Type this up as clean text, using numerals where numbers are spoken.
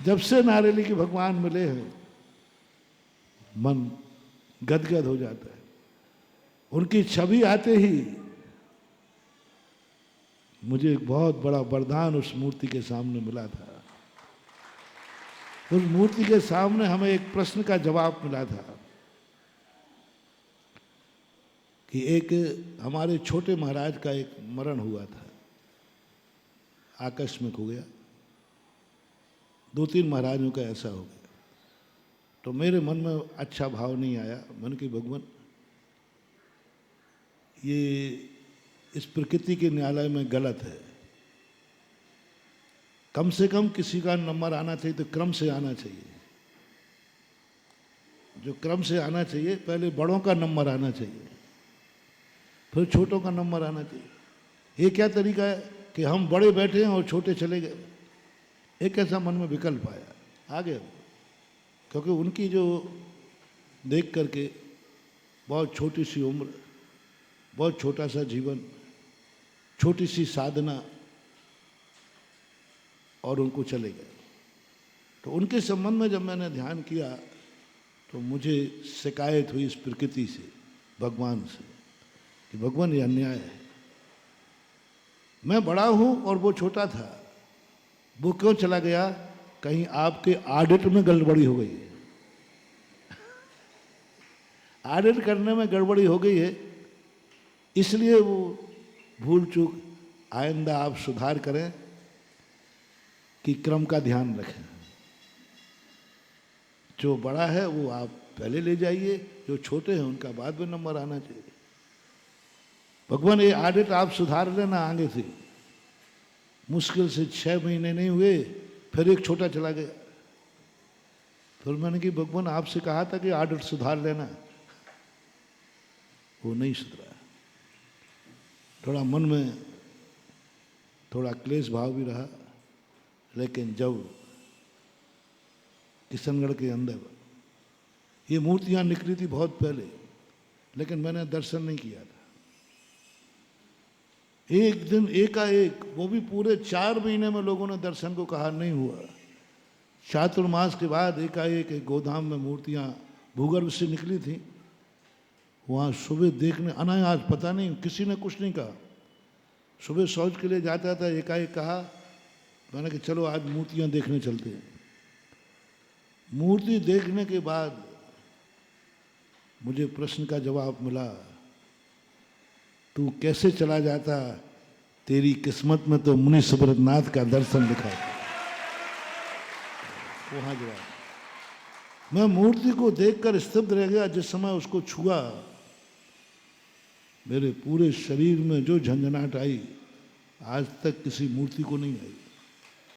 जब से नारेली के भगवान मिले हैं मन गदगद हो जाता है। उनकी छवि आते ही मुझे एक बहुत बड़ा वरदान उस मूर्ति के सामने मिला था। उस मूर्ति के सामने हमें एक प्रश्न का जवाब मिला था कि एक हमारे छोटे महाराज का एक मरण हुआ था, आकस्मिक हो गया। 2-3 महाराजों का ऐसा हो गया। तो मेरे मन में अच्छा भाव नहीं आया। मैंने कि भगवान, ये इस प्रकृति के न्यायालय में गलत है। कम से कम किसी का नंबर आना चाहिए तो क्रम से आना चाहिए। जो क्रम से आना चाहिए, पहले बड़ों का नंबर आना चाहिए, फिर छोटों का नंबर आना चाहिए। ये क्या तरीका है कि हम बड़े बैठे हैं और छोटे चले गए? एक ऐसा मन में विकल्प आया, आ गया। क्योंकि उनकी जो देख करके बहुत छोटी सी उम्र, बहुत छोटा सा जीवन, छोटी सी साधना, और उनको चले गए। तो उनके संबंध में जब मैंने ध्यान किया तो मुझे शिकायत हुई इस प्रकृति से, भगवान से, कि भगवान ये अन्याय है। मैं बड़ा हूं और वो छोटा था, वो क्यों चला गया? कहीं आपके ऑडिट में गड़बड़ी हो गई है। ऑडिट करने में गड़बड़ी हो गई है, इसलिए वो भूल चूक। आइंदा आप सुधार करें कि क्रम का ध्यान रखें। जो बड़ा है वो आप पहले ले जाइए, जो छोटे हैं उनका बाद में नंबर आना चाहिए। भगवान ये ऑडिट आप सुधार लेना आगे से। मुश्किल से 6 महीने नहीं हुए, फिर एक छोटा चला गया। फिर मैंने कि भगवान आपसे कहा था कि ऑडिट सुधार लेना, वो नहीं सुधरा। थोड़ा मन में थोड़ा क्लेश भाव भी रहा। लेकिन जब किशनगढ़ के अंदर ये मूर्तियां निकली थी बहुत पहले, लेकिन मैंने दर्शन नहीं किया था। एक दिन एकाएक, वो भी पूरे 4 महीने में लोगों ने दर्शन को कहा, नहीं हुआ। चातुर्मास के बाद एकाएक एक गोधाम में मूर्तियां भूगर्भ से निकली थी। वहाँ सुबह देखने अनायास, पता नहीं किसी ने कुछ नहीं कहा, सुबह शौच के लिए जाता था, एकाएक कहा, मैंने कि चलो आज मूर्तियां देखने चलते हैं। मूर्ति देखने के बाद मुझे प्रश्न का जवाब मिला, तू कैसे चला जाता, तेरी किस्मत में तो मुनि सुब्रतनाथ का दर्शन लिखा था। वहां जवाब। मैं मूर्ति को देखकर स्तब्ध रह गया। जिस समय उसको छुआ, मेरे पूरे शरीर में जो झंझनाहट आई, आज तक किसी मूर्ति को नहीं आई।